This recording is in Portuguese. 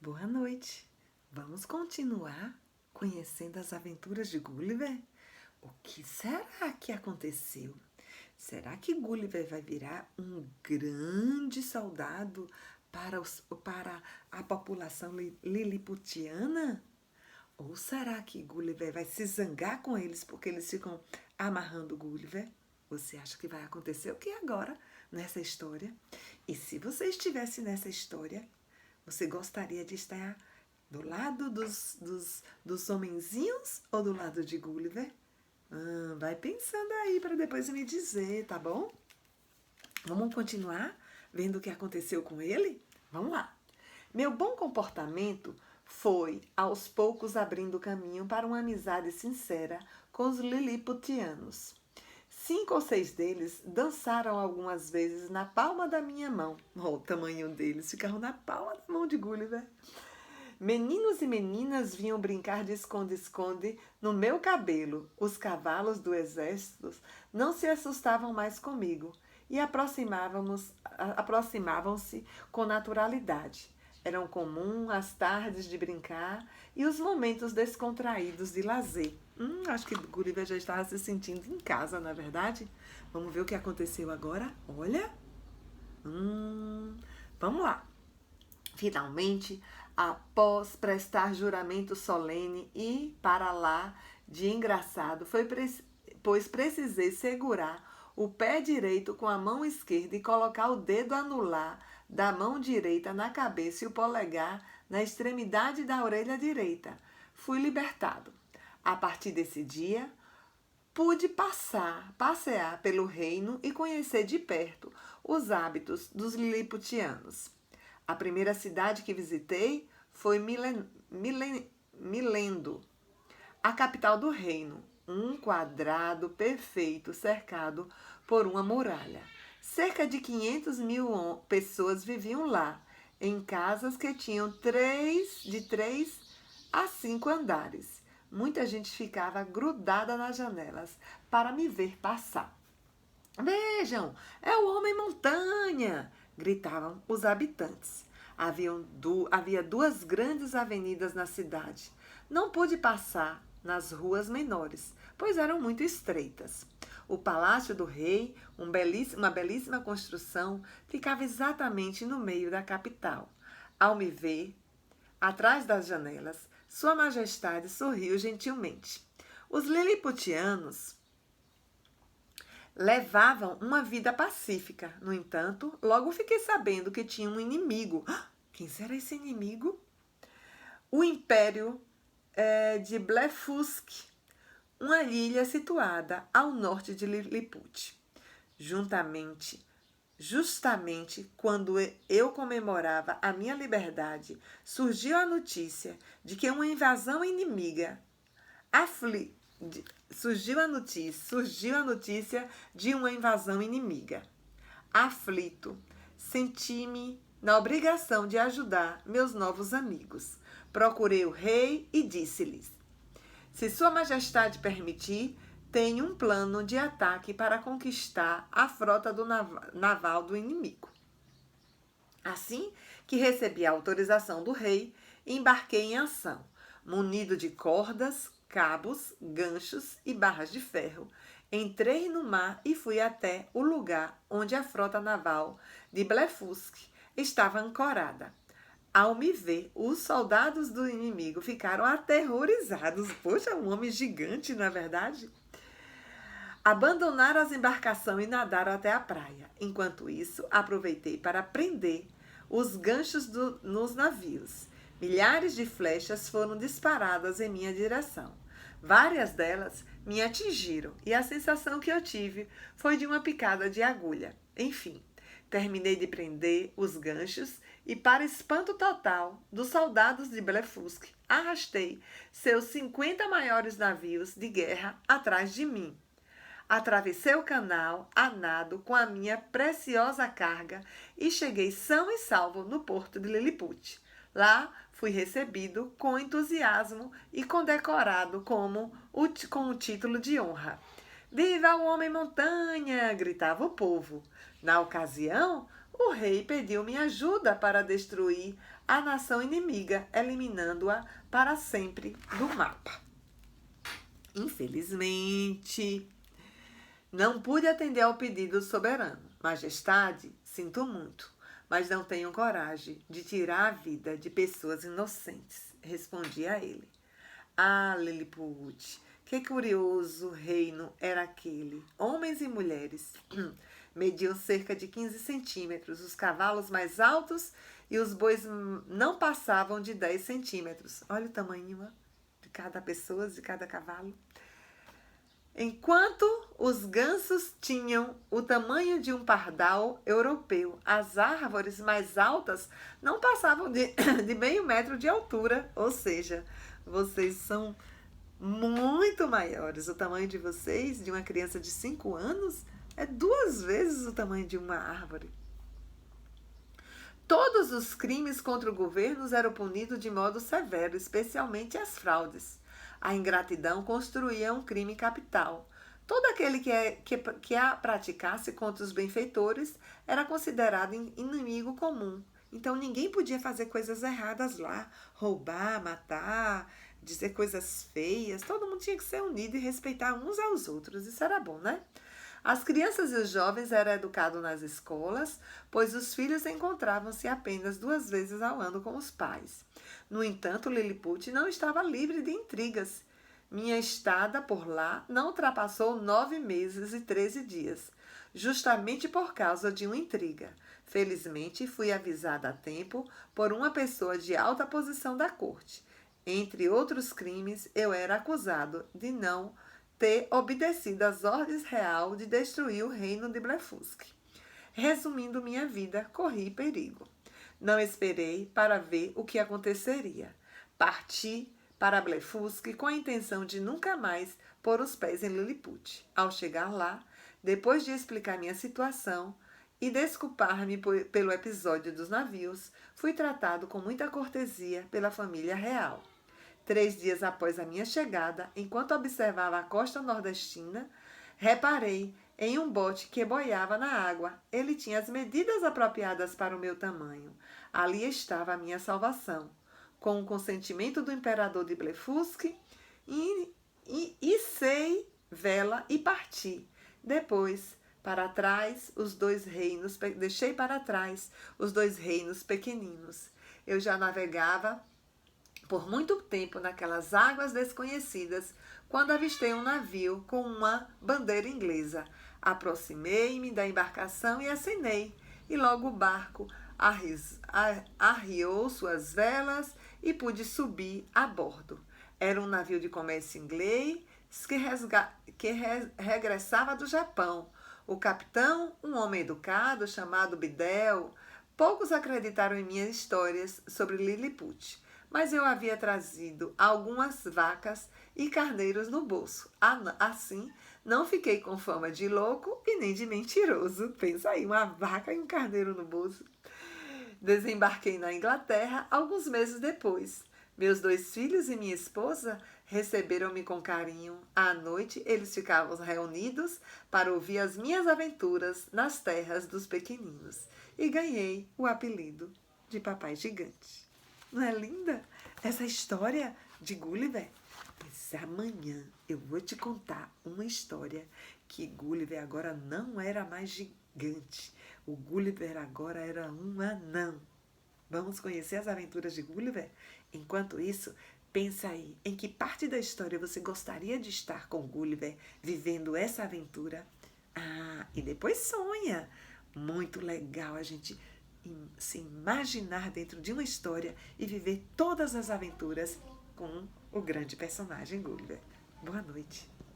Boa noite. Vamos continuar conhecendo as aventuras de Gulliver? O que será que aconteceu? Será que Gulliver vai virar um grande soldado para a população liliputiana? Ou será que Gulliver vai se zangar com eles porque eles ficam amarrando Gulliver? Você acha que vai acontecer o que agora nessa história? E se você estivesse nessa história, você gostaria de estar do lado dos homenzinhos ou do lado de Gulliver? Vai pensando aí para depois me dizer, tá bom? Vamos continuar vendo o que aconteceu com ele? Vamos lá. Meu bom comportamento foi, aos poucos, abrindo caminho para uma amizade sincera com os liliputianos. 5 ou 6 deles dançaram algumas vezes na palma da minha mão. Oh, o tamanho deles, ficaram na palma da mão de Gulliver. Meninos e meninas vinham brincar de esconde-esconde no meu cabelo. Os cavalos do exército não se assustavam mais comigo e aproximavam-se com naturalidade. Eram comuns as tardes de brincar e os momentos descontraídos de lazer. Acho que Gulliver já estava se sentindo em casa, não é verdade? Vamos ver o que aconteceu agora? Olha. Vamos lá. Finalmente, após prestar juramento solene e para lá de engraçado, pois precisei segurar o pé direito com a mão esquerda e colocar o dedo anular da mão direita na cabeça e o polegar na extremidade da orelha direita. Fui libertado. A partir desse dia, pude passear pelo reino e conhecer de perto os hábitos dos liliputianos. A primeira cidade que visitei foi Milendo, a capital do reino, um quadrado perfeito cercado por uma muralha. Cerca de 500 mil pessoas viviam lá, em casas que tinham de 3 a 5 andares. Muita gente ficava grudada nas janelas para me ver passar. Vejam, é o Homem-Montanha! Gritavam os habitantes. Havia 2 grandes avenidas na cidade. Não pude passar nas ruas menores, pois eram muito estreitas. O Palácio do Rei, uma belíssima construção, ficava exatamente no meio da capital. Ao me ver, atrás das janelas, Sua Majestade sorriu gentilmente. Os liliputianos levavam uma vida pacífica. No entanto, logo fiquei sabendo que tinha um inimigo. Quem será esse inimigo? O Império de Blefusc, uma ilha situada ao norte de Lilliput. Justamente quando eu comemorava a minha liberdade, surgiu a notícia de que uma invasão inimiga surgiu a notícia de uma invasão inimiga. Aflito, senti-me na obrigação de ajudar meus novos amigos. Procurei o rei e disse-lhes: se Sua Majestade permitir, tenho um plano de ataque para conquistar a frota naval do inimigo. Assim que recebi a autorização do rei, embarquei em ação, munido de cordas, cabos, ganchos e barras de ferro. Entrei no mar e fui até o lugar onde a frota naval de Blefusc estava ancorada. Ao me ver, os soldados do inimigo ficaram aterrorizados. Poxa, um homem gigante, não é verdade? Abandonaram as embarcações e nadaram até a praia. Enquanto isso, aproveitei para prender os ganchos nos navios. Milhares de flechas foram disparadas em minha direção. Várias delas me atingiram e a sensação que eu tive foi de uma picada de agulha. Enfim, terminei de prender os ganchos e, para espanto total dos soldados de Blefusc, arrastei seus 50 maiores navios de guerra atrás de mim. Atravessei o canal a nado com a minha preciosa carga e cheguei são e salvo no porto de Lilliput. Lá fui recebido com entusiasmo e condecorado com o título de honra. Viva o Homem-Montanha! Gritava o povo. Na ocasião, o rei pediu minha ajuda para destruir a nação inimiga, eliminando-a para sempre do mapa. Infelizmente, não pude atender ao pedido soberano. Majestade, sinto muito, mas não tenho coragem de tirar a vida de pessoas inocentes, respondi a ele. Ah, Lilliput, que curioso reino era aquele. Homens e mulheres mediam cerca de 15 centímetros, os cavalos mais altos e os bois não passavam de 10 centímetros. Olha o tamanho de cada pessoa, de cada cavalo. Enquanto os gansos tinham o tamanho de um pardal europeu, as árvores mais altas não passavam de meio metro de altura, ou seja, vocês são muito maiores. O tamanho de vocês, de uma criança de 5 anos, é 2 vezes o tamanho de uma árvore. Todos os crimes contra o governo eram punidos de modo severo, especialmente as fraudes. A ingratidão construía um crime capital. Todo aquele que a praticasse contra os benfeitores era considerado inimigo comum. Então ninguém podia fazer coisas erradas lá, roubar, matar, dizer coisas feias. Todo mundo tinha que ser unido e respeitar uns aos outros. Isso era bom, né? As crianças e os jovens eram educados nas escolas, pois os filhos encontravam-se apenas 2 vezes ao ano com os pais. No entanto, Lilliput não estava livre de intrigas. Minha estada por lá não ultrapassou 9 meses e 13 dias, justamente por causa de uma intriga. Felizmente, fui avisada a tempo por uma pessoa de alta posição da corte. Entre outros crimes, eu era acusado de não ter obedecido às ordens reais de destruir o reino de Blefusc. Resumindo minha vida, corri perigo. Não esperei para ver o que aconteceria. Parti para Blefusc com a intenção de nunca mais pôr os pés em Lilliput. Ao chegar lá, depois de explicar minha situação e desculpar-me pelo episódio dos navios, fui tratado com muita cortesia pela família real. 3 dias após a minha chegada, enquanto observava a costa nordestina, reparei em um bote que boiava na água. Ele tinha as medidas apropriadas para o meu tamanho. Ali estava a minha salvação. Com o consentimento do imperador de Blefusc, içei vela e parti. Depois, para trás, deixei para trás os 2 reinos pequeninos. Eu já navegava por muito tempo naquelas águas desconhecidas, quando avistei um navio com uma bandeira inglesa. Aproximei-me da embarcação e acenei, e logo o barco arriou suas velas e pude subir a bordo. Era um navio de comércio inglês que regressava do Japão. O capitão, um homem educado chamado Bidel. Poucos acreditaram em minhas histórias sobre Lilliput, mas eu havia trazido algumas vacas e carneiros no bolso. Assim, não fiquei com fama de louco e nem de mentiroso. Pensa aí, uma vaca e um carneiro no bolso. Desembarquei na Inglaterra alguns meses depois. Meus 2 filhos e minha esposa receberam-me com carinho. À noite, eles ficavam reunidos para ouvir as minhas aventuras nas terras dos pequeninos. E ganhei o apelido de Papai Gigante. Não é linda essa história de Gulliver? Pois amanhã eu vou te contar uma história que Gulliver agora não era mais gigante. O Gulliver agora era um anão. Vamos conhecer as aventuras de Gulliver? Enquanto isso, pensa aí, em que parte da história você gostaria de estar com Gulliver vivendo essa aventura? Ah, e depois sonha. Muito legal a gente se imaginar dentro de uma história e viver todas as aventuras com o grande personagem Gulliver. Boa noite.